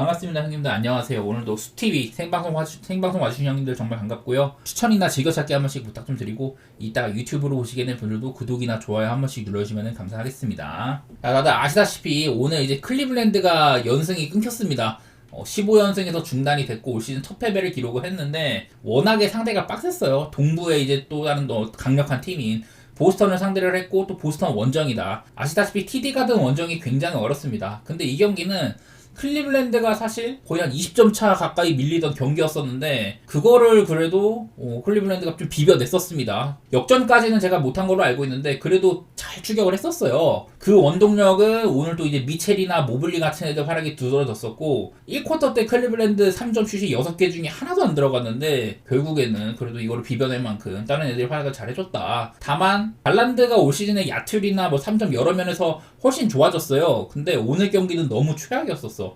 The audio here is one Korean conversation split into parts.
반갑습니다, 형님들. 안녕하세요. 오늘도 수TV 생방송 와주신 형님들 정말 반갑고요. 추천이나 즐겨찾기 한 번씩 부탁 좀 드리고, 이따가 유튜브로 보시게 된 분들도 구독이나 좋아요 한 번씩 눌러주시면 감사하겠습니다. 자, 다들 아시다시피 오늘 이제 클리블랜드가 연승이 끊겼습니다. 15연승에서 중단이 됐고 올 시즌 첫 패배를 기록을 했는데, 워낙에 상대가 빡셌어요. 동부에 이제 또 다른 강력한 팀인 보스턴을 상대를 했고, 또 보스턴 원정이다. 아시다시피 TD 가든 원정이 굉장히 어렵습니다. 근데 이 경기는 클리블랜드가 사실 거의 한 20점 차 가까이 밀리던 경기였었는데, 그거를 그래도 클리블랜드가 좀 비벼냈었습니다. 역전까지는 제가 못한 걸로 알고 있는데 그래도 잘 추격을 했었어요. 그 원동력은 오늘 또 이제 미첼이나 모블리 같은 애들 활약이 두드러졌었고, 1쿼터 때 클리블랜드 3점 슛이 6개 중에 하나도 안 들어갔는데 결국에는 그래도 이거를 비벼낼 만큼 다른 애들이 활약을 잘해줬다. 다만 발란드가 올 시즌에 야툴이나 뭐 3점 여러 면에서 훨씬 좋아졌어요. 근데 오늘 경기는 너무 최악이었었어.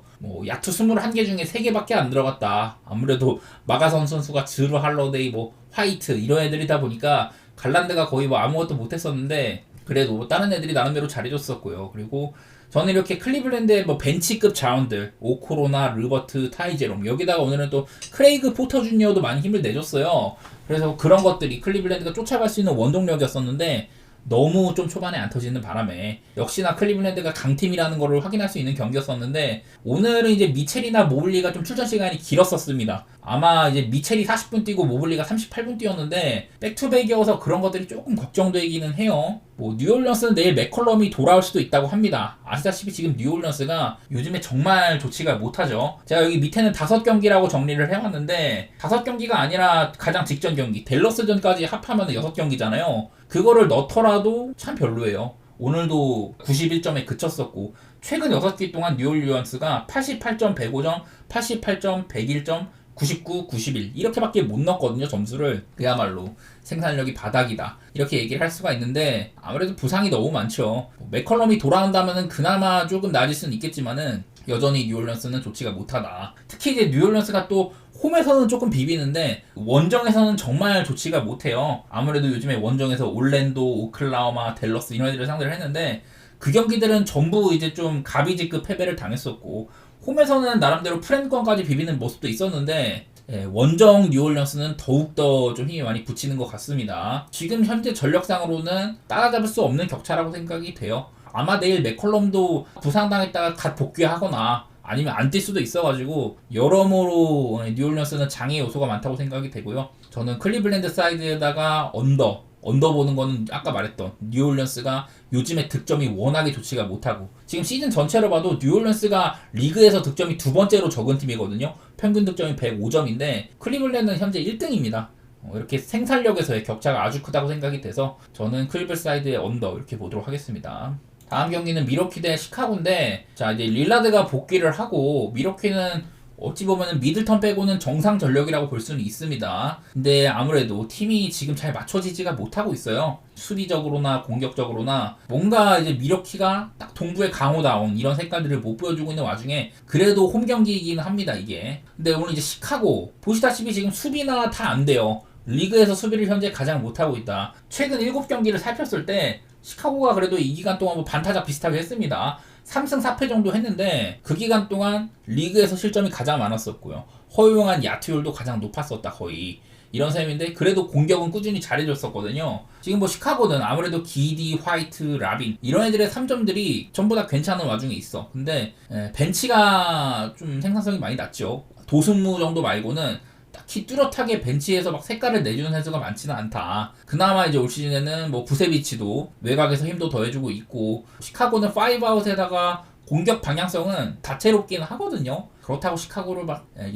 야투 21개 중에 3개밖에 안 들어갔다. 아무래도 마가선 선수가 드루 할러데이, 화이트 이런 애들이다 보니까 갈란드가 거의 아무것도 못했었는데, 그래도 다른 애들이 나름대로 잘해줬었고요. 그리고 저는 이렇게 클리블랜드의 벤치급 자원들, 오코로나, 르버트, 타이제롬, 여기다가 오늘은 또 크레이그 포터 주니어도 많이 힘을 내줬어요. 그래서 그런 것들이 클리블랜드가 쫓아갈 수 있는 원동력이었었는데, 너무 좀 초반에 안 터지는 바람에 역시나 클리블랜드가 강팀이라는 거를 확인할 수 있는 경기였었는데, 오늘은 이제 미첼이나 모블리가 좀 출전 시간이 길었었습니다. 아마 이제 미첼이 40분 뛰고 모블리가 38분 뛰었는데 백투백이어서 그런 것들이 조금 걱정되기는 해요. 뉴올리언스는 내일 맥컬럼이 돌아올 수도 있다고 합니다. 아시다시피 지금 뉴올리언스가 요즘에 정말 좋지가 못하죠. 제가 여기 밑에는 5경기라고 정리를 해왔는데, 5경기가 아니라 가장 직전 경기 댈러스전까지 합하면 6경기잖아요. 그거를 넣더라도 참 별로예요. 오늘도 91점에 그쳤었고, 최근 6기 동안 뉴올리언스가 88점, 105점, 88점, 101점, 99, 91 이렇게밖에 못 넣었거든요. 점수를. 그야말로 생산력이 바닥이다 이렇게 얘기를 할 수가 있는데, 아무래도 부상이 너무 많죠. 맥컬럼이 돌아온다면 그나마 조금 나아질 수는 있겠지만은 여전히 뉴올리언스는 좋지가 못하다. 특히 이제 뉴올리언스가 또 홈에서는 조금 비비는데 원정에서는 정말 좋지가 못해요. 아무래도 요즘에 원정에서 올랜도, 오클라호마, 댈러스 이런 애들을 상대를 했는데, 그 경기들은 전부 이제 좀 가비지급 패배를 당했었고, 홈에서는 나름대로 프렌권까지 비비는 모습도 있었는데, 원정 뉴올리언스는 더욱더 좀 힘이 많이 붙이는 것 같습니다. 지금 현재 전력상으로는 따라잡을 수 없는 격차라고 생각이 돼요. 아마 내일 맥컬럼도 부상당했다가 갓 복귀하거나 아니면 안 뛸 수도 있어가지고 여러모로 뉴올리언스는 장애 요소가 많다고 생각이 되고요. 저는 클리블랜드 사이드에다가 언더 보는 거는 아까 말했던 뉴올리언스가 요즘에 득점이 워낙에 좋지가 못하고, 지금 시즌 전체로 봐도 뉴올리언스가 리그에서 득점이 2번째로 적은 팀이거든요. 평균 득점이 105점인데 클리블랜드는 현재 1등입니다. 이렇게 생산력에서의 격차가 아주 크다고 생각이 돼서 저는 클리블 사이드의 언더 이렇게 보도록 하겠습니다. 다음 경기는 미러키 대 시카고인데, 자 이제 릴라드가 복귀를 하고, 미러키는 어찌 보면 미들턴 빼고는 정상 전력이라고 볼 수는 있습니다. 근데 아무래도 팀이 지금 잘 맞춰지지가 못하고 있어요. 수비적으로나 공격적으로나 뭔가 이제 미러키가 딱 동부의 강호다운 이런 색깔들을 못 보여주고 있는 와중에 그래도 홈 경기이긴 합니다, 이게. 근데 오늘 이제 시카고 보시다시피 지금 수비나 다 안 돼요. 리그에서 수비를 현재 가장 못하고 있다. 최근 7경기를 살폈을 때 시카고가 그래도 이 기간 동안 반타작 비슷하게 했습니다. 3승 4패 정도 했는데 그 기간 동안 리그에서 실점이 가장 많았었고요. 허용한 야투율도 가장 높았었다, 거의. 이런 셈인데 그래도 공격은 꾸준히 잘해줬었거든요. 지금 시카고는 아무래도 기디, 화이트, 라빈 이런 애들의 3점들이 전부 다 괜찮은 와중에 있어. 근데 벤치가 좀 생산성이 많이 낮죠. 도순무 정도 말고는 딱히 뚜렷하게 벤치에서 막 색깔을 내주는 선수가 많지는 않다. 그나마 이제 올 시즌에는 부세비치도 외곽에서 힘도 더해주고 있고, 시카고는 5아웃에다가 공격 방향성은 다채롭기는 하거든요. 그렇다고 시카고를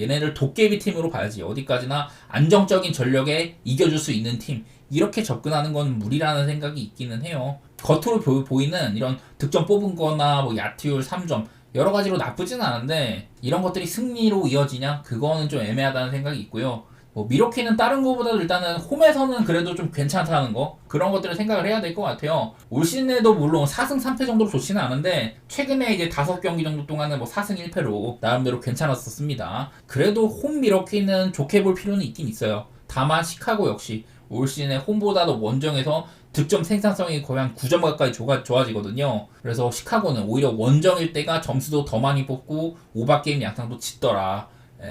얘네를 도깨비 팀으로 봐야지. 어디까지나 안정적인 전력에 이겨줄 수 있는 팀 이렇게 접근하는 건 무리라는 생각이 있기는 해요. 겉으로 보이는 이런 득점 뽑은 거나 야투율 3점 여러 가지로 나쁘진 않은데, 이런 것들이 승리로 이어지냐? 그거는 좀 애매하다는 생각이 있고요. 미러키는 다른 거보다도 일단은 홈에서는 그래도 좀 괜찮다는 거, 그런 것들을 생각을 해야 될 것 같아요. 올 시즌에도 물론 4승 3패 정도로 좋지는 않은데, 최근에 이제 5경기 정도 동안은 4승 1패로 나름대로 괜찮았었습니다. 그래도 홈 미러키는 좋게 볼 필요는 있긴 있어요. 다만 시카고 역시 올 시즌에 홈보다도 원정에서 득점 생산성이 거의 한 9점 가까이 좋아지거든요. 그래서 시카고는 오히려 원정일 때가 점수도 더 많이 뽑고 오버게임 양상도 짙더라.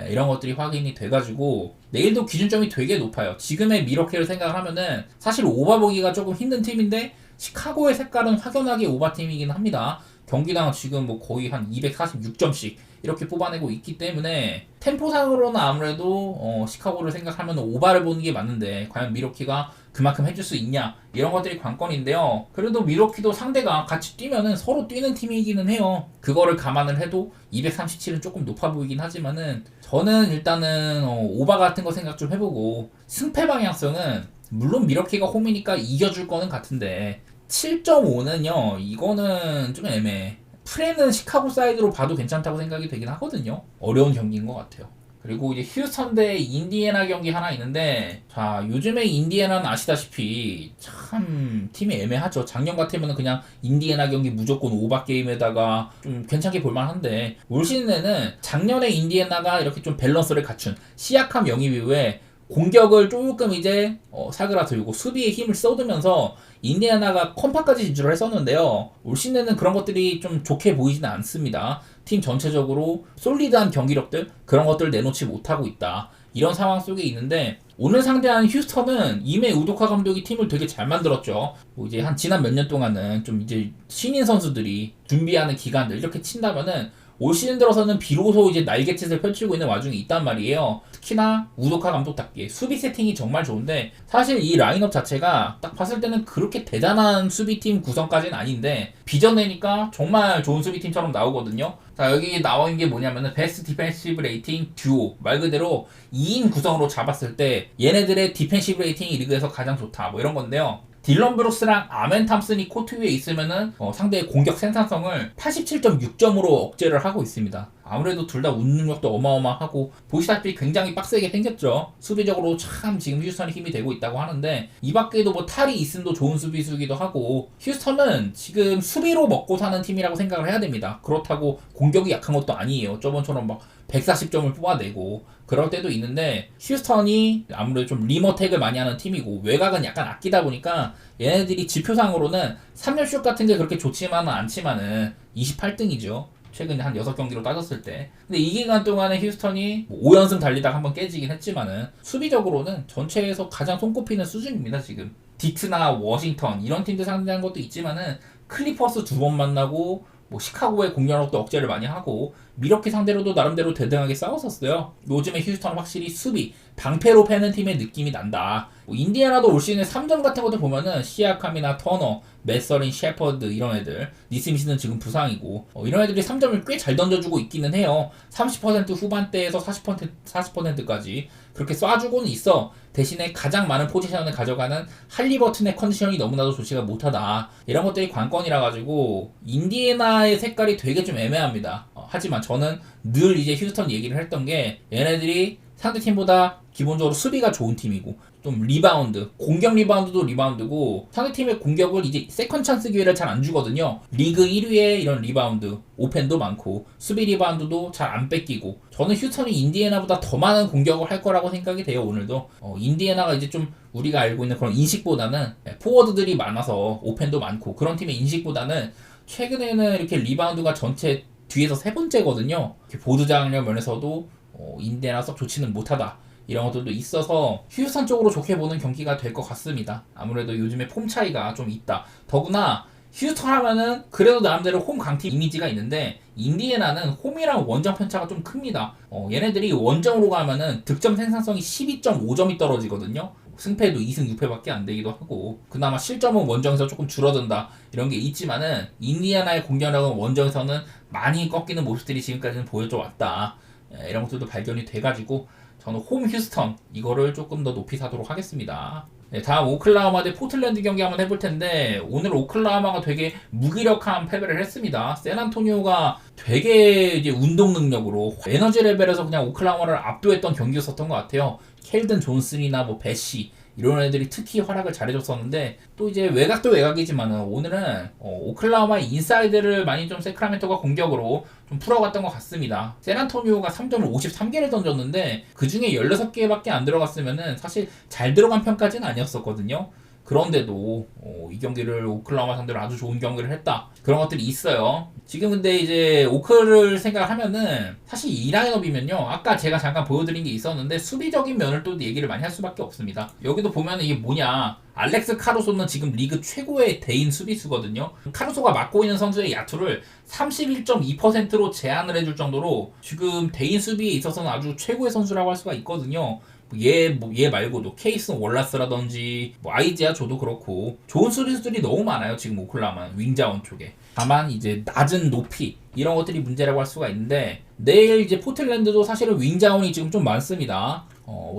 이런 것들이 확인이 돼가지고 내일도 기준점이 되게 높아요. 지금의 미러키를 생각을 하면은 사실 오버보기가 조금 힘든 팀인데 시카고의 색깔은 확연하게 오버팀이긴 합니다. 경기당 지금 뭐 거의 한 246점씩 이렇게 뽑아내고 있기 때문에 템포상으로는 아무래도 시카고를 생각하면 오바를 보는 게 맞는데 과연 미러키가 그만큼 해줄 수 있냐 이런 것들이 관건인데요. 그래도 미러키도 상대가 같이 뛰면은 서로 뛰는 팀이기는 해요. 그거를 감안을 해도 237은 조금 높아 보이긴 하지만은 저는 일단은 오바 같은 거 생각 좀 해보고 승패 방향성은 물론 미러키가 홈이니까 이겨줄 거는 같은데 7.5는요 이거는 좀 애매해. 프레는 시카고 사이드로 봐도 괜찮다고 생각이 되긴 하거든요. 어려운 경기인 것 같아요. 그리고 이제 휴스턴 대 인디애나 경기 하나 있는데, 자, 요즘에 인디애나는 아시다시피 참 팀이 애매하죠. 작년 같으면 그냥 인디애나 경기 무조건 오바 게임에다가 좀 괜찮게 볼만한데, 올 시즌에는 작년에 인디애나가 이렇게 좀 밸런스를 갖춘 시약함 영입 이후에 공격을 조금 이제 사그라들고 수비에 힘을 쏟으면서 인디애나가 컴파까지 진출을 했었는데요. 올 시즌에는 그런 것들이 좀 좋게 보이지는 않습니다. 팀 전체적으로 솔리드한 경기력들 그런 것들을 내놓지 못하고 있다. 이런 상황 속에 있는데 오늘 상대한 휴스턴은 이메 우도카 감독이 팀을 되게 잘 만들었죠. 뭐 이제 한 지난 몇 년 동안은 좀 이제 신인 선수들이 준비하는 기간들 이렇게 친다면은 올 시즌 들어서는 비로소 이제 날개짓을 펼치고 있는 와중에 있단 말이에요. 특히나 우도카 감독답게 수비 세팅이 정말 좋은데 사실 이 라인업 자체가 딱 봤을 때는 그렇게 대단한 수비팀 구성까지는 아닌데 빚어내니까 정말 좋은 수비팀처럼 나오거든요. 자, 여기 나와 있는 게 뭐냐면은 베스트 디펜시브 레이팅 듀오 말 그대로 2인 구성으로 잡았을 때 얘네들의 디펜시브 레이팅이 리그에서 가장 좋다 뭐 이런 건데요. 딜런 브룩스랑 아멘 탐슨이 코트 위에 있으면은 상대의 공격 생산성을 87.6점으로 억제를 하고 있습니다. 아무래도 둘 다 운능력도 어마어마하고 보시다시피 굉장히 빡세게 생겼죠. 수비적으로 참 지금 휴스턴이 힘이 되고 있다고 하는데 이 밖에도 뭐 탈이 있음도 좋은 수비수기도 하고 휴스턴은 지금 수비로 먹고 사는 팀이라고 생각을 해야 됩니다. 그렇다고 공격이 약한 것도 아니에요. 저번처럼 막 140점을 뽑아내고 그럴 때도 있는데 휴스턴이 아무래도 좀 리머택을 많이 하는 팀이고 외곽은 약간 아끼다 보니까 얘네들이 지표상으로는 3점 슛 같은 게 그렇게 좋지만은 않지만은 28등이죠. 최근에 한 6경기로 따졌을 때. 근데 이 기간 동안에 휴스턴이 5연승 달리다가 한번 깨지긴 했지만은 수비적으로는 전체에서 가장 손꼽히는 수준입니다, 지금. 디트나 워싱턴 이런 팀들 상대한 것도 있지만은 클리퍼스 2번 만나고 뭐 시카고의 공격력도 억제를 많이 하고 미러키 상대로도 나름대로 대등하게 싸웠었어요. 요즘에 휴스턴은 확실히 수비, 방패로 패는 팀의 느낌이 난다. 뭐 인디애나도 올 시즌에 3점 같은 것도 보면은 시아캄이나 터너, 메서린, 셰퍼드 이런 애들, 니스미스는 지금 부상이고 이런 애들이 3점을 꽤 잘 던져주고 있기는 해요. 30% 후반대에서 40%까지 그렇게 쏴주고는 있어. 대신에 가장 많은 포지션을 가져가는 할리버튼의 컨디션이 너무나도 좋지가 못하다. 이런 것들이 관건이라 가지고 인디애나의 색깔이 되게 좀 애매합니다. 하지만 저는 늘 이제 휴스턴 얘기를 했던 게 얘네들이 상대팀보다 기본적으로 수비가 좋은 팀이고 좀 리바운드, 공격 리바운드도 리바운드고 상대팀의 공격을 이제 세컨 찬스 기회를 잘 안 주거든요. 리그 1위의 이런 리바운드, 오펜도 많고 수비 리바운드도 잘 안 뺏기고 저는 휴스턴이 인디애나보다 더 많은 공격을 할 거라고 생각이 돼요. 오늘도 인디애나가 이제 좀 우리가 알고 있는 그런 인식보다는 포워드들이 많아서 오펜도 많고 그런 팀의 인식보다는 최근에는 이렇게 리바운드가 전체 뒤에서 세 번째거든요. 보드 장력 면에서도 인디애나 썩 좋지는 못하다. 이런 것들도 있어서 휴스턴 쪽으로 좋게 보는 경기가 될 것 같습니다. 아무래도 요즘에 폼 차이가 좀 있다. 더구나 휴스턴 하면은 그래도 나름대로 홈 강팀 이미지가 있는데 인디애나는 홈이랑 원정 편차가 좀 큽니다. 얘네들이 원정으로 가면은 득점 생산성이 12.5점이 떨어지거든요. 승패도 2승 6패밖에 안 되기도 하고 그나마 실점은 원정에서 조금 줄어든다 이런 게 있지만은 인디애나의 공격력은 원정에서는 많이 꺾이는 모습들이 지금까지는 보여줘 왔다. 이런 것들도 발견이 돼가지고 저는 홈 휴스턴 이거를 조금 더 높이 사도록 하겠습니다. 네, 다음 오클라호마 대 포틀랜드 경기 한번 해볼 텐데 오늘 오클라호마가 되게 무기력한 패배를 했습니다. 샌안토니오가 되게 이제 운동 능력으로 에너지 레벨에서 그냥 오클라호마를 압도했던 경기였었던 것 같아요. 켈든 존슨이나 뭐 배시 이런 애들이 특히 활약을 잘해줬었는데 또 이제 외곽도 외곽이지만은 오늘은 오클라호마의 인사이드를 많이 좀 세크라멘토가 공격으로 좀 풀어갔던 것 같습니다. 샌안토니오가 3점을 53개를 던졌는데 그 중에 16개밖에 안 들어갔으면은 사실 잘 들어간 편까지는 아니었었거든요. 그런데도 이 경기를 오클라호마 상대로 아주 좋은 경기를 했다. 그런 것들이 있어요. 지금 근데 이제 오클을 생각하면은 사실 이 라인업이면요. 아까 제가 잠깐 보여드린 게 있었는데 수비적인 면을 또 얘기를 많이 할 수밖에 없습니다. 여기도 보면은 이게 뭐냐. 알렉스 카루소는 지금 리그 최고의 대인 수비수거든요. 카루소가 맡고 있는 선수의 야투를 31.2%로 제한을 해줄 정도로 지금 대인 수비에 있어서는 아주 최고의 선수라고 할 수가 있거든요. 얘 말고도 케이슨 월라스라든지 아이지아 조도 그렇고 좋은 수비수들이 너무 많아요. 지금 오클라호마 윙자원 쪽에. 다만 이제 낮은 높이 이런 것들이 문제라고 할 수가 있는데 내일 이제 포틀랜드도 사실은 윙자원이 지금 좀 많습니다.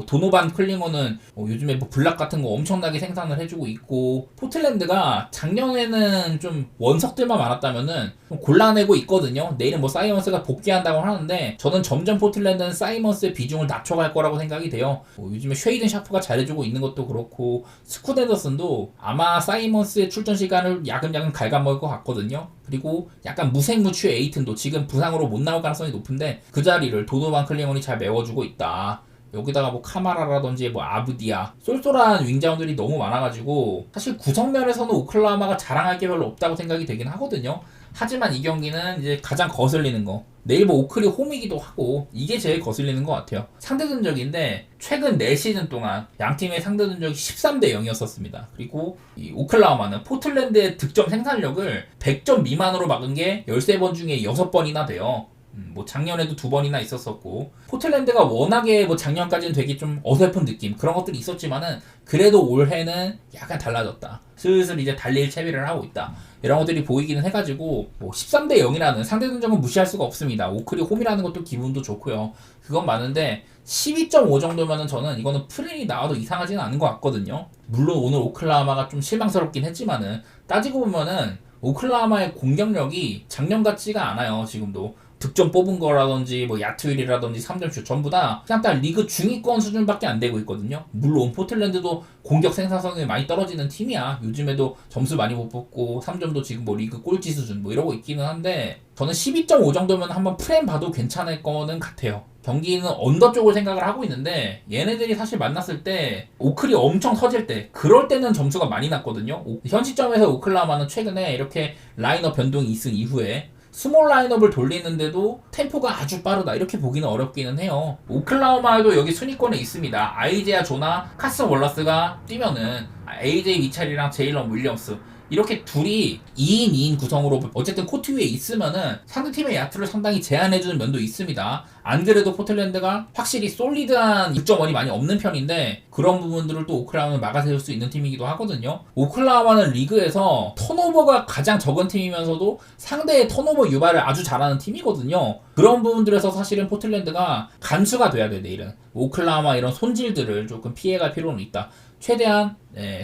도노반 클링어는 요즘에 뭐 블락 같은 거 엄청나게 생산을 해주고 있고 포틀랜드가 작년에는 좀 원석들만 많았다면은 좀 골라내고 있거든요. 내일은 뭐 사이먼스가 복귀한다고 하는데 저는 점점 포틀랜드는 사이먼스의 비중을 낮춰갈 거라고 생각이 돼요. 요즘에 쉐이든 샤프가 잘해주고 있는 것도 그렇고 스쿠 앤더슨도 아마 사이먼스의 출전 시간을 야금야금 갉아먹을 것 같거든요. 그리고 약간 무색무취의 에이튼도 지금 부상으로 못 나올 가능성이 높은데 그 자리를 도노반 클링언이 잘 메워주고 있다. 여기다가 뭐 카마라라든지 뭐 아브디아 쏠쏠한 윙자원들이 너무 많아가지고 사실 구성면에서는 오클라호마가 자랑할 게 별로 없다고 생각이 되긴 하거든요. 하지만 이 경기는 이제 가장 거슬리는 거 내일 뭐 오클이 홈이기도 하고 이게 제일 거슬리는 것 같아요. 상대 전적인데 최근 4시즌 동안 양팀의 상대 전적이 13대 0이었었습니다. 그리고 이 오클라호마는 포틀랜드의 득점 생산력을 100점 미만으로 막은 게 13번 중에 6번이나 돼요. 뭐 작년에도 2번이나 있었었고 포틀랜드가 워낙에 뭐 작년까지는 되게 좀 어설픈 느낌 그런 것들이 있었지만은 그래도 올해는 약간 달라졌다. 슬슬 이제 달릴 채비를 하고 있다. 이런 것들이 보이기는 해가지고 뭐 13대 0이라는 상대 전적은 무시할 수가 없습니다. 오클이 홈이라는 것도 기분도 좋고요. 그건 많은데 12.5 정도면은 저는 이거는 프린이 나와도 이상하지는 않은 것 같거든요. 물론 오늘 오클라호마가 좀 실망스럽긴 했지만은 따지고 보면은 오클라호마의 공격력이 작년 같지가 않아요. 지금도 득점 뽑은 거라든지 뭐 야투율이라든지 3점슛 전부 다 그냥 딱 리그 중위권 수준밖에 안 되고 있거든요. 물론 포틀랜드도 공격 생산성이 많이 떨어지는 팀이야. 요즘에도 점수 많이 못 뽑고 3점도 지금 뭐 리그 꼴찌 수준 뭐 이러고 있기는 한데 저는 12.5 정도면 한번 프레임 봐도 괜찮을 거는 같아요. 경기는 언더 쪽을 생각을 하고 있는데 얘네들이 사실 만났을 때 오클이 엄청 터질 때 그럴 때는 점수가 많이 났거든요. 현 시점에서 오클라호마는 최근에 이렇게 라인업 변동이 있은 이후에 스몰 라인업을 돌리는데도 템포가 아주 빠르다 이렇게 보기는 어렵기는 해요. 오클라호마도 여기 순위권에 있습니다. 아이제아 조나 카슨 월라스가 뛰면은 AJ 위찰이랑 제일런 윌리엄스 이렇게 둘이 2인 2인 구성으로 어쨌든 코트 위에 있으면은 상대팀의 야투를 상당히 제한해주는 면도 있습니다. 안 그래도 포틀랜드가 확실히 솔리드한 득점원이 많이 없는 편인데 그런 부분들을 또 오클라호마는 막아세울 수 있는 팀이기도 하거든요. 오클라호마는 리그에서 턴오버가 가장 적은 팀이면서도 상대의 턴오버 유발을 아주 잘하는 팀이거든요. 그런 부분들에서 사실은 포틀랜드가 간수가 돼야 돼. 내일은 오클라호마 이런 손질들을 조금 피해갈 필요는 있다. 최대한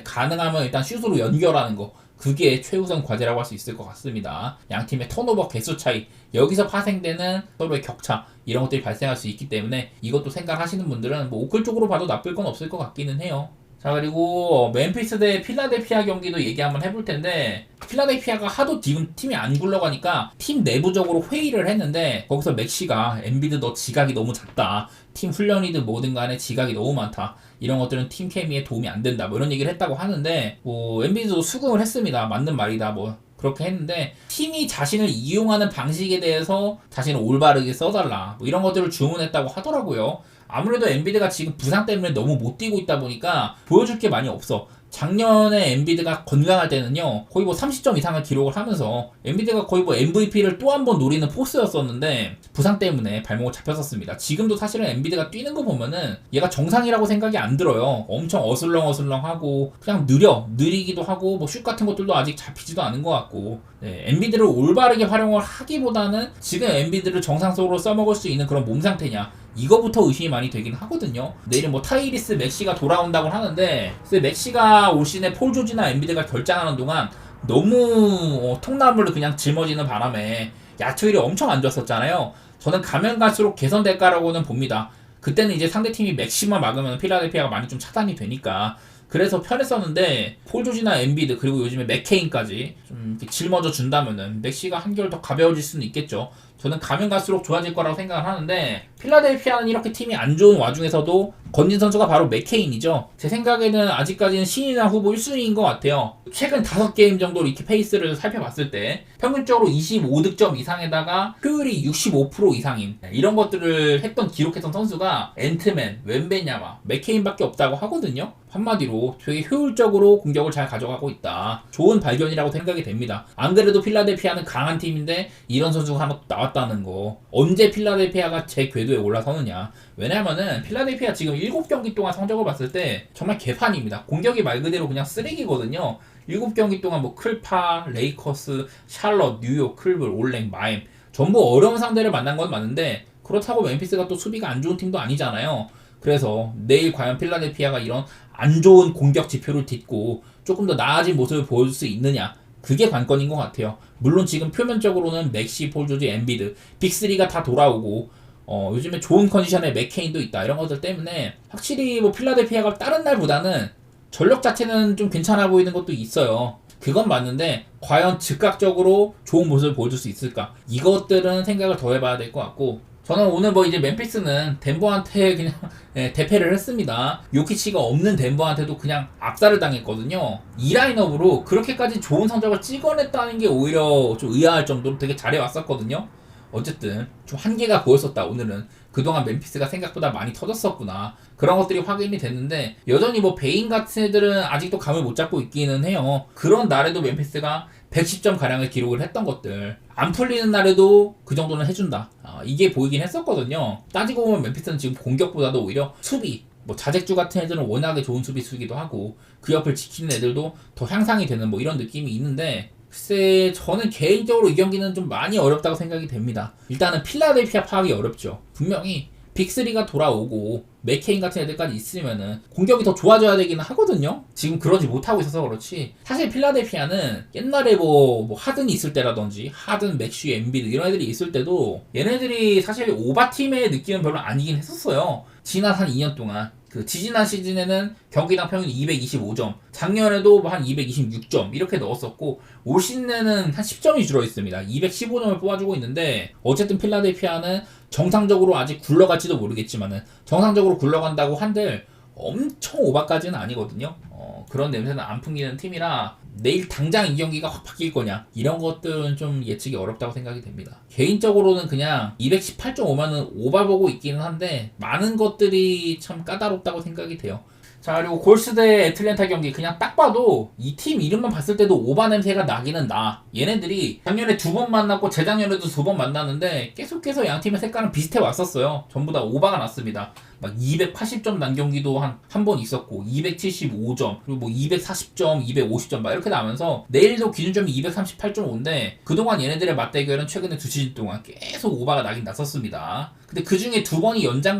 가능하면 일단 슛으로 연결하는 거 그게 최우선 과제라고 할 수 있을 것 같습니다. 양팀의 턴오버 개수 차이 여기서 파생되는 서로의 격차 이런 것들이 발생할 수 있기 때문에 이것도 생각하시는 분들은 뭐 오클 쪽으로 봐도 나쁠 건 없을 것 같기는 해요. 자 그리고 멤피스 대 필라델피아 경기도 얘기 한번 해볼 텐데 필라델피아가 하도 지금 팀이 안 굴러가니까 팀 내부적으로 회의를 했는데 거기서 맥시가 엔비드 너 지각이 너무 작다. 팀 훈련이든 뭐든 간에 지각이 너무 많다. 이런 것들은 팀 케미에 도움이 안 된다. 뭐 이런 얘기를 했다고 하는데 뭐 엔비드도 수긍을 했습니다. 맞는 말이다. 뭐 그렇게 했는데 팀이 자신을 이용하는 방식에 대해서 자신을 올바르게 써달라. 뭐 이런 것들을 주문했다고 하더라고요. 아무래도 엔비드가 지금 부상 때문에 너무 못 뛰고 있다 보니까 보여줄 게 많이 없어. 작년에 엔비드가 건강할 때는요 거의 뭐 30점 이상을 기록을 하면서 엔비드가 거의 뭐 MVP를 또 한 번 노리는 포스였었는데 부상 때문에 발목을 잡혔었습니다. 지금도 사실은 엔비드가 뛰는 거 보면은 얘가 정상이라고 생각이 안 들어요. 엄청 어슬렁어슬렁하고 그냥 느리기도 하고 뭐 슛 같은 것들도 아직 잡히지도 않은 것 같고 엔비드를 올바르게 활용을 하기보다는 지금 엔비드를 정상적으로 써먹을 수 있는 그런 몸 상태냐 이거부터 의심이 많이 되긴 하거든요. 내일은 뭐 타이리스 맥시가 돌아온다고 하는데 맥시가 올 시즌에 폴 조지나 엔비드가 결장하는 동안 너무 통나무를 그냥 짊어지는 바람에 야투율이 엄청 안 좋았었잖아요. 저는 가면 갈수록 개선될까라고는 봅니다. 그때는 이제 상대팀이 맥시만 막으면 필라델피아가 많이 좀 차단이 되니까 그래서 편했었는데 폴 조지나 엠비드 그리고 요즘에 맥케인까지 좀 짊어져 준다면은 맥시가 한결 더 가벼워질 수는 있겠죠. 저는 가면 갈수록 좋아질 거라고 생각을 하는데 필라델피아는 이렇게 팀이 안 좋은 와중에서도 건진 선수가 바로 맥케인이죠. 제 생각에는 아직까지는 신인왕 후보 1순위인 것 같아요. 최근 5게임 정도 이렇게 페이스를 살펴봤을 때 평균적으로 25득점 이상에다가 효율이 65% 이상인 이런 것들을 기록했던 선수가 앤트맨, 웬베냐마, 맥케인밖에 없다고 하거든요. 한마디로 되게 효율적으로 공격을 잘 가져가고 있다. 좋은 발견이라고 생각이 됩니다. 안 그래도 필라델피아는 강한 팀인데 이런 선수가 하나 나왔다는 거. 언제 필라델피아가 제 궤도에 올라서느냐. 왜냐면은 필라델피아 지금 7경기 동안 성적을 봤을 때 정말 개판입니다. 공격이 말 그대로 그냥 쓰레기거든요. 7경기 동안 뭐 클파, 레이커스, 샬럿, 뉴욕, 클블, 올랭, 마임 전부 어려운 상대를 만난 건 맞는데 그렇다고 멤피스가 또 수비가 안 좋은 팀도 아니잖아요. 그래서 내일 과연 필라델피아가 이런 안 좋은 공격 지표를 딛고 조금 더 나아진 모습을 보여줄 수 있느냐, 그게 관건인 것 같아요. 물론 지금 표면적으로는 맥시, 폴 조지, 엠비드 빅3가 다 돌아오고 요즘에 좋은 컨디션에 맥케인도 있다 이런 것들 때문에 확실히 뭐 필라델피아가 다른 날보다는 전력 자체는 좀 괜찮아 보이는 것도 있어요. 그건 맞는데 과연 즉각적으로 좋은 모습을 보여줄 수 있을까, 이것들은 생각을 더 해봐야 될 것 같고, 저는 오늘 뭐 이제 멤피스는 덴버한테 그냥 대패를 했습니다. 요키치가 없는 덴버한테도 그냥 압살을 당했거든요. 이 라인업으로 그렇게까지 좋은 성적을 찍어냈다는 게 오히려 좀 의아할 정도로 되게 잘해왔었거든요. 어쨌든 좀 한계가 보였었다. 오늘은 그동안 멤피스가 생각보다 많이 터졌었구나, 그런 것들이 확인이 됐는데 여전히 뭐 베인 같은 애들은 아직도 감을 못 잡고 있기는 해요. 그런 날에도 멤피스가 110점 가량을 기록을 했던 것들, 안 풀리는 날에도 그 정도는 해준다, 이게 보이긴 했었거든요. 따지고 보면 멤피스는 지금 공격보다도 오히려 수비, 뭐 자잭주 같은 애들은 워낙에 좋은 수비수기도 하고 그 옆을 지키는 애들도 더 향상이 되는 뭐 이런 느낌이 있는데, 글쎄 저는 개인적으로 이 경기는 좀 많이 어렵다고 생각이 됩니다. 일단은 필라델피아 파악이 어렵죠. 분명히 빅3가 돌아오고 맥케인 같은 애들까지 있으면은 공격이 더 좋아져야 되기는 하거든요. 지금 그러지 못하고 있어서 그렇지, 사실 필라델피아는 옛날에 뭐 하든이 있을 때라든지 하든, 맥쉬, 엠비드 이런 애들이 있을 때도 얘네들이 사실 오바팀의 느낌은 별로 아니긴 했었어요. 지난 한 2년 동안 지지난 시즌에는 경기당 평균 225점, 작년에도 한 226점 이렇게 넣었었고, 올 시즌에는 한 10점이 줄어있습니다. 215점을 뽑아주고 있는데, 어쨌든 필라델피아는 정상적으로 아직 굴러갈지도 모르겠지만은 정상적으로 굴러간다고 한들 엄청 오바까지는 아니거든요. 그런 냄새는 안 풍기는 팀이라 내일 당장 이 경기가 확 바뀔 거냐, 이런 것들은 좀 예측이 어렵다고 생각이 됩니다. 개인적으로는 그냥 218.5면은 오바 보고 있기는 한데 많은 것들이 참 까다롭다고 생각이 돼요. 자, 그리고 골스 대 애틀랜타 경기 그냥 딱 봐도 이 팀 이름만 봤을 때도 오바 냄새가 나기는 나. 얘네들이 작년에 2번 만났고 재작년에도 2번 만났는데 계속해서 양 팀의 색깔은 비슷해 왔었어요. 전부 다 오바가 났습니다. 막 280점 난 경기도 한 번 있었고 275점 그리고 뭐 240점 250점 막 이렇게 나면서 내일도 기준점이 238.5인데 그동안 얘네들의 맞대결은 최근에 2시즌 동안 계속 오바가 나긴 났었습니다. 근데 그 중에 2번이 연장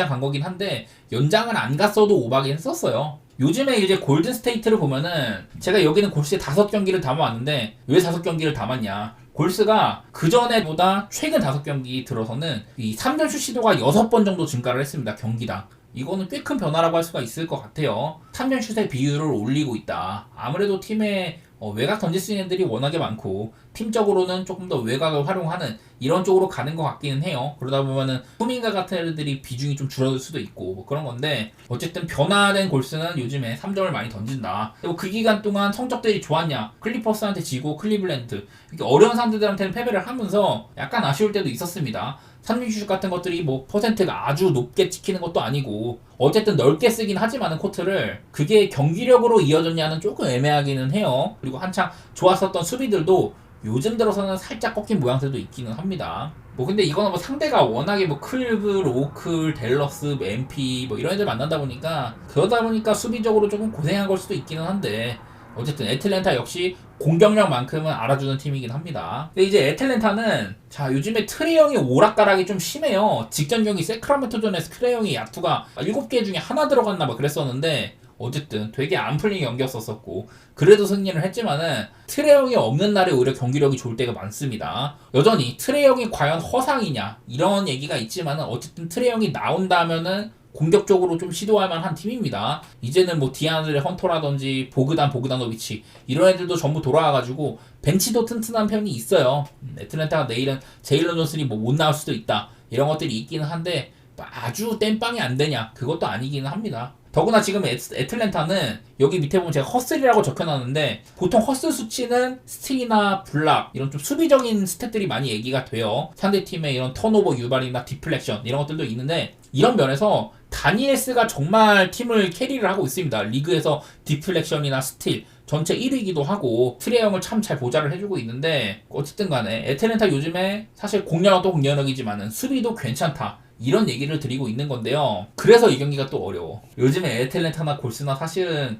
간 거긴 한데 연장을 안 갔어도 오바긴 했었어요. 요즘에 이제 골든 스테이트를 보면은 제가 여기는 골스에 5경기를 담아왔는데 왜 5경기를 담았냐, 골스가 그전에보다 최근 5경기 들어서는 이 3점슛 시도가 6번 정도 증가를 했습니다. 경기당. 이거는 꽤 큰 변화라고 할 수가 있을 것 같아요. 3점슛의 비율을 올리고 있다. 아무래도 팀의 외곽 던질 수 있는 애들이 워낙에 많고 팀적으로는 조금 더 외곽을 활용하는 이런 쪽으로 가는 것 같기는 해요. 그러다 보면은 후민가 같은 애들이 비중이 좀 줄어들 수도 있고 뭐 그런 건데, 어쨌든 변화된 골스는 요즘에 3점을 많이 던진다. 그리고 그 기간 동안 성적들이 좋았냐, 클리퍼스한테 지고 클리블랜드 이렇게 어려운 상대들한테는 패배를 하면서 약간 아쉬울 때도 있었습니다. 3점슛 같은 것들이 뭐 퍼센트가 아주 높게 찍히는 것도 아니고 어쨌든 넓게 쓰긴 하지만은 코트를 그게 경기력으로 이어졌냐는 조금 애매하기는 해요. 그리고 한창 좋았었던 수비들도 요즘 들어서는 살짝 꺾인 모양새도 있기는 합니다. 뭐 근데 이거는 뭐 상대가 워낙에 뭐 클브, 로클, 댈러스, MP 뭐 이런 애들 만난다 보니까 그러다 보니까 수비적으로 조금 고생한 걸 수도 있기는 한데, 어쨌든 애틀랜타 역시 공격력만큼은 알아주는 팀이긴 합니다. 근데 이제 애틀랜타는 자 요즘에 트레이 형의 오락가락이 좀 심해요. 직전 경기 세크라멘토전에서 트레이 형이 야투가 7개 중에 하나 들어갔나 봐 그랬었는데 어쨌든 되게 안 풀린 경기였었고 그래도 승리를 했지만은 트레이 형이 없는 날에 오히려 경기력이 좋을 때가 많습니다. 여전히 트레이 형이 과연 허상이냐 이런 얘기가 있지만은 어쨌든 트레이 형이 나온다면은 공격적으로 좀 시도할 만한 팀입니다. 이제는 뭐 디안드레 헌터라든지 보그다노비치 이런 애들도 전부 돌아와가지고 벤치도 튼튼한 편이 있어요. 애틀랜타가 내일은 제일런 존슨이 뭐 못 나올 수도 있다 이런 것들이 있기는 한데 아주 땜빵이 안 되냐 그것도 아니기는 합니다. 더구나 지금 애틀랜타는 여기 밑에 보면 제가 허슬이라고 적혀놨는데 보통 허슬 수치는 스틸이나 블락 이런 좀 수비적인 스탯들이 많이 얘기가 돼요. 상대팀의 이런 턴오버 유발이나 디플렉션 이런 것들도 있는데 이런 면에서 다니엘스가 정말 팀을 캐리를 하고 있습니다. 리그에서 디플렉션이나 스틸 전체 1위이기도 하고 트레이 형을 참 잘 보좌를 해주고 있는데 어쨌든 간에 애틀랜타 요즘에 사실 공략도 공략이지만은 수비도 괜찮다 이런 얘기를 드리고 있는 건데요. 그래서 이 경기가 또 어려워. 요즘에 애틀랜타나 골스나 사실은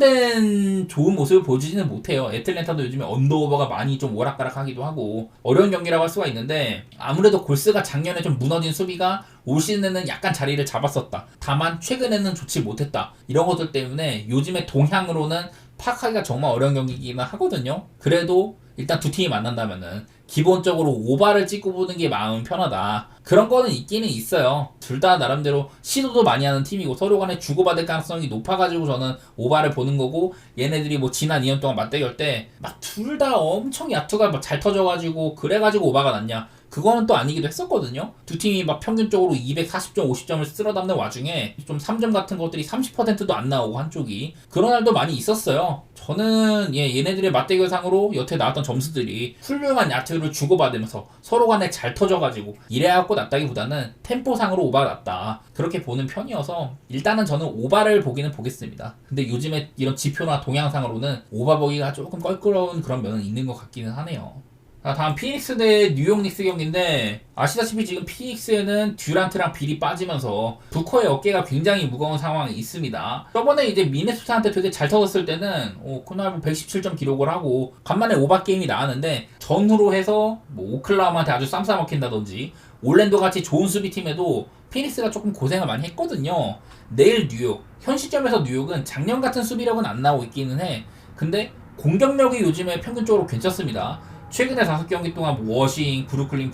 일관된 좋은 모습을 보여주지는 못해요. 애틀랜타도 요즘에 언더오버가 많이 좀 오락가락하기도 하고 어려운 경기라고 할 수가 있는데 아무래도 골스가 작년에 좀 무너진 수비가 올 시즌에는 약간 자리를 잡았었다. 다만 최근에는 좋지 못했다. 이런 것들 때문에 요즘에 동향으로는 파악하기가 정말 어려운 경기이긴 하거든요. 그래도 일단 두 팀이 만난다면은 기본적으로 오바를 찍고 보는 게 마음 편하다. 그런 거는 있기는 있어요. 둘 다 나름대로 시도도 많이 하는 팀이고 서로 간에 주고받을 가능성이 높아가지고 저는 오바를 보는 거고 얘네들이 뭐 지난 2년 동안 맞대결 때 막 둘 다 엄청 야투가 막 잘 터져가지고 그래가지고 오바가 났냐. 그거는 또 아니기도 했었거든요. 두 팀이 막 평균적으로 240점, 50점을 쓸어 담는 와중에 좀 3점 같은 것들이 30%도 안 나오고 한쪽이 그런 날도 많이 있었어요. 저는 얘네들의 맞대결상으로 여태 나왔던 점수들이 훌륭한 야투를 주고받으면서 서로 간에 잘 터져가지고 이래갖고 났다기보다는 템포상으로 오바가 났다. 그렇게 보는 편이어서 일단은 저는 오바를 보기는 보겠습니다. 근데 요즘에 이런 지표나 동향상으로는 오바 보기가 조금 껄끄러운 그런 면은 있는 것 같기는 하네요. 다음 피닉스 대 뉴욕 닉스 경기인데 아시다시피 지금 피닉스에는 듀란트랑 빌이 빠지면서 부커의 어깨가 굉장히 무거운 상황이 있습니다. 저번에 이제 미네소타한테 되게 잘 터졌을 때는 그날 117점 기록을 하고 간만에 오바 게임이 나왔는데 전후로 해서 뭐 오클라호마한테 아주 쌈 싸먹힌다든지 올랜도 같이 좋은 수비팀에도 피닉스가 조금 고생을 많이 했거든요. 내일 뉴욕 현 시점에서 뉴욕은 작년 같은 수비력은 안 나오고 있기는 해. 근데 공격력이 요즘에 평균적으로 괜찮습니다. 최근에 5경기 동안 워싱, 브루클린,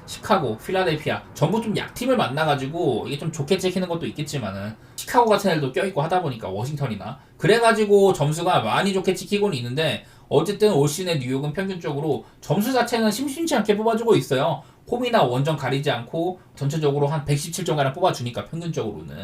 시카고, 필라델피아 전부 좀 약팀을 만나가지고 이게 좀 좋게 찍히는 것도 있겠지만은 시카고 같은 애들도 껴있고 하다 보니까 워싱턴이나 그래가지고 점수가 많이 좋게 찍히고는 있는데 어쨌든 올 시즌의 뉴욕은 평균적으로 점수 자체는 심심치 않게 뽑아주고 있어요. 홈이나 원정 가리지 않고 전체적으로 한 117점가량 뽑아주니까 평균적으로는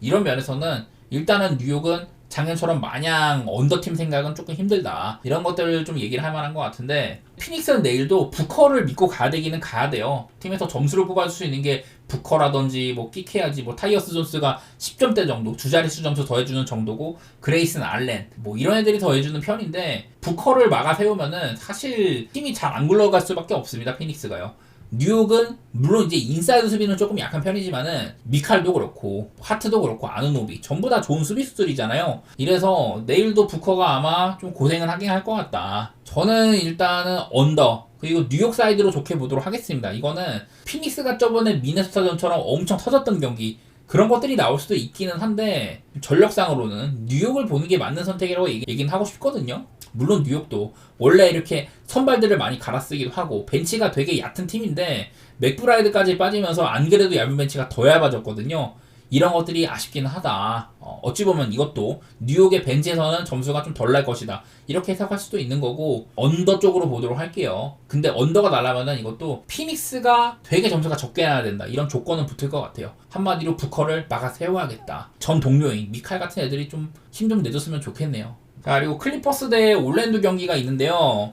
이런 면에서는 일단은 뉴욕은 작년처럼 마냥 언더팀 생각은 조금 힘들다. 이런 것들을 좀 얘기를 할 만한 것 같은데 피닉스는 내일도 부커를 믿고 가야 되기는 가야 돼요. 팀에서 점수를 뽑아줄 수 있는 게 부커라든지 뭐 끼케야지 뭐 타이어스 존스가 10점대 정도 두 자릿수 점수 더해주는 정도고 그레이슨 알렌 뭐 이런 애들이 더해주는 편인데 부커를 막아 세우면은 사실 팀이 잘 안 굴러갈 수밖에 없습니다. 피닉스가요. 뉴욕은 물론 이제 인사이드 수비는 조금 약한 편이지만은 미칼도 그렇고 하트도 그렇고 아누노비 전부 다 좋은 수비수들이잖아요. 이래서 내일도 부커가 아마 좀 고생을 하긴 할 것 같다. 저는 일단은 언더 그리고 뉴욕 사이드로 좋게 보도록 하겠습니다. 이거는 피닉스가 저번에 미네소타전처럼 엄청 터졌던 경기 그런 것들이 나올 수도 있기는 한데 전력상으로는 뉴욕을 보는 게 맞는 선택이라고 얘기는 하고 싶거든요. 물론 뉴욕도 원래 이렇게 선발들을 많이 갈아쓰기도 하고 벤치가 되게 얕은 팀인데 맥브라이드까지 빠지면서 안 그래도 얇은 벤치가 더 얇아졌거든요. 이런 것들이 아쉽긴 하다. 어찌 보면 이것도 뉴욕의 벤치에서는 점수가 좀 덜 날 것이다. 이렇게 해석할 수도 있는 거고 언더 쪽으로 보도록 할게요. 근데 언더가 나려면은 이것도 피닉스가 되게 점수가 적게 나야 된다. 이런 조건은 붙을 것 같아요. 한마디로 부커를 막아 세워야겠다. 전 동료인 미칼 같은 애들이 좀 힘 좀 내줬으면 좋겠네요. 자, 그리고 클리퍼스 대 올랜도 경기가 있는데요.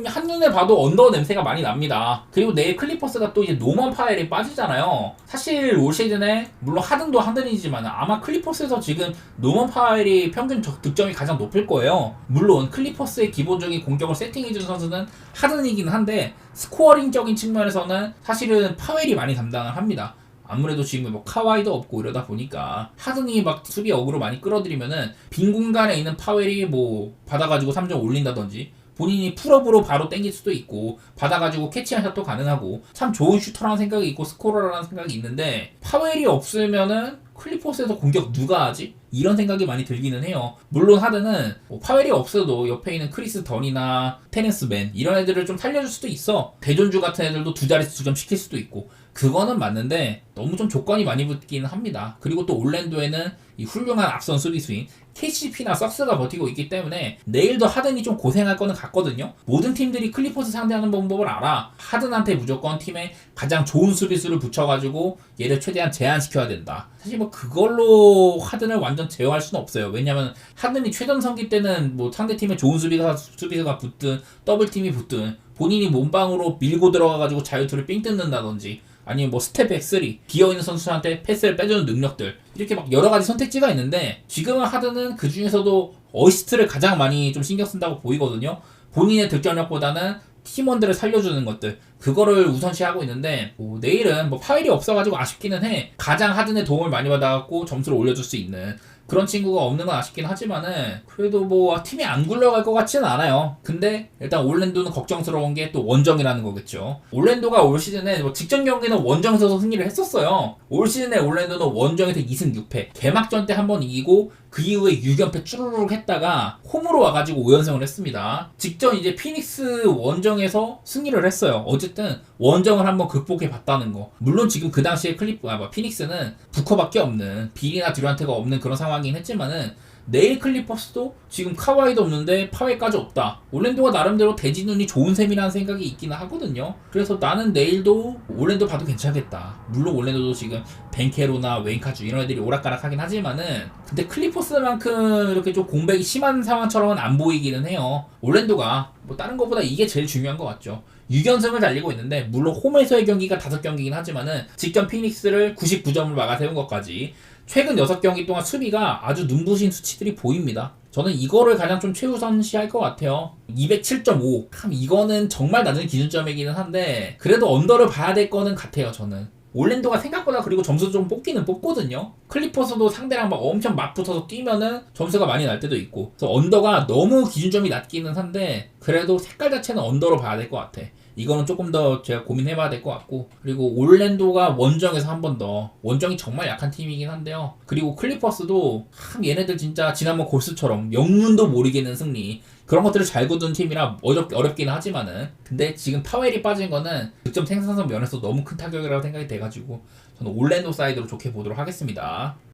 한눈에 봐도 언더 냄새가 많이 납니다. 그리고 내일 클리퍼스가 또 이제 노먼 파웰이 빠지잖아요. 사실 올 시즌에 물론 하든도 하든이지만 아마 클리퍼스에서 지금 노먼 파웰이 평균 득점이 가장 높을 거예요. 물론 클리퍼스의 기본적인 공격을 세팅해주는 선수는 하든이긴 한데 스코어링적인 측면에서는 사실은 파웰이 많이 담당을 합니다. 아무래도 지금 뭐 카와이도 없고 이러다 보니까 하든이 막 수비 어그로 많이 끌어들이면은 빈 공간에 있는 파웰이 뭐 받아가지고 3점 올린다든지 본인이 풀업으로 바로 땡길 수도 있고 받아가지고 캐치한 샷도 가능하고 참 좋은 슈터라는 생각이 있고 스코러라는 생각이 있는데 파웰이 없으면은 클리퍼스에서 공격 누가 하지? 이런 생각이 많이 들기는 해요. 물론 하드는 뭐 파웰이 없어도 옆에 있는 크리스 던이나 테렌스 맨 이런 애들을 좀 살려줄 수도 있어. 대존주 같은 애들도 두 자릿수 득점 시킬 수도 있고 그거는 맞는데 너무 좀 조건이 많이 붙기는 합니다. 그리고 또 올랜도에는 이 훌륭한 앞선 수비수인 KCP나 썩스가 버티고 있기 때문에 내일도 하든이 좀 고생할 거는 같거든요. 모든 팀들이 클리퍼스 상대하는 방법을 알아. 하든한테 무조건 팀에 가장 좋은 수비수를 붙여가지고 얘를 최대한 제한시켜야 된다. 사실 뭐 그걸로 하든을 완전 제어할 수는 없어요. 왜냐면 하든이 최전성기 때는 뭐 상대팀에 좋은 수비수가 붙든 더블팀이 붙든 본인이 몸방으로 밀고 들어가가지고 자유투를 삥 뜯는다든지 아니면 뭐 스텝백 3 비어있는 선수한테 패스를 빼주는 능력들 이렇게 막 여러가지 선택지가 있는데 지금은 하드는 그 중에서도 어시스트를 가장 많이 좀 신경 쓴다고 보이거든요. 본인의 득점력보다는 팀원들을 살려주는 것들 그거를 우선시하고 있는데 뭐 내일은 뭐 파일이 없어가지고 아쉽기는 해. 가장 하든의 도움을 많이 받아갖고 점수를 올려줄 수 있는 그런 친구가 없는 건 아쉽긴 하지만은 그래도 뭐 팀이 안 굴러갈 것 같지는 않아요. 근데 일단 올랜도는 걱정스러운 게 또 원정이라는 거겠죠. 올랜도가 올 시즌에 뭐 직전 경기는 원정에서 승리를 했었어요. 올 시즌에 올랜도는 원정에서 2승 6패 개막전 때 한 번 이기고 그 이후에 6연패 쭈르륵 했다가 홈으로 와가지고 5연승을 했습니다. 직전 이제 피닉스 원정에서 승리를 했어요. 어쨌든 원정을 한번 극복해 봤다는 거. 물론 지금 그 당시에 피닉스는 부커밖에 없는 빌이나 듀란트가 없는 그런 상황이긴 했지만은 내일 클리퍼스도 지금 카와이도 없는데 파웨까지 없다. 올랜도가 나름대로 대진운이 좋은 셈이라는 생각이 있기는 하거든요. 그래서 나는 내일도 올랜도 봐도 괜찮겠다. 물론 올랜도도 지금 벤케로나 웨인카주 이런 애들이 오락가락하긴 하지만은 근데 클리퍼스만큼 이렇게 좀 공백이 심한 상황처럼은 안 보이기는 해요. 올랜도가 뭐 다른 것보다 이게 제일 중요한 것 같죠. 6연승을 달리고 있는데 물론 홈에서의 경기가 5경기긴 하지만은 직전 피닉스를 99점을 막아세운 것까지 최근 6경기 동안 수비가 아주 눈부신 수치들이 보입니다. 저는 이거를 가장 좀 최우선시할 것 같아요. 207.5. 참 이거는 정말 낮은 기준점이기는 한데 그래도 언더를 봐야 될 거는 같아요. 저는. 올랜도가 생각보다 그리고 점수 좀 뽑기는 뽑거든요. 클리퍼스도 상대랑 막 엄청 맞붙어서 뛰면은 점수가 많이 날 때도 있고 그래서 언더가 너무 기준점이 낮기는 한데 그래도 색깔 자체는 언더로 봐야 될 것 같아. 이거는 조금 더 제가 고민해봐야 될 것 같고 그리고 올랜도가 원정에서 한 번 더 원정이 정말 약한 팀이긴 한데요. 그리고 클리퍼스도 참 얘네들 진짜 지난번 골스처럼 영문도 모르겠는 승리 그런 것들을 잘 거둔 팀이라 어렵기는 하지만은 근데 지금 파웰이 빠진 거는 득점 생산성 면에서 너무 큰 타격이라고 생각이 돼가지고 저는 올랜도 사이드로 좋게 보도록 하겠습니다.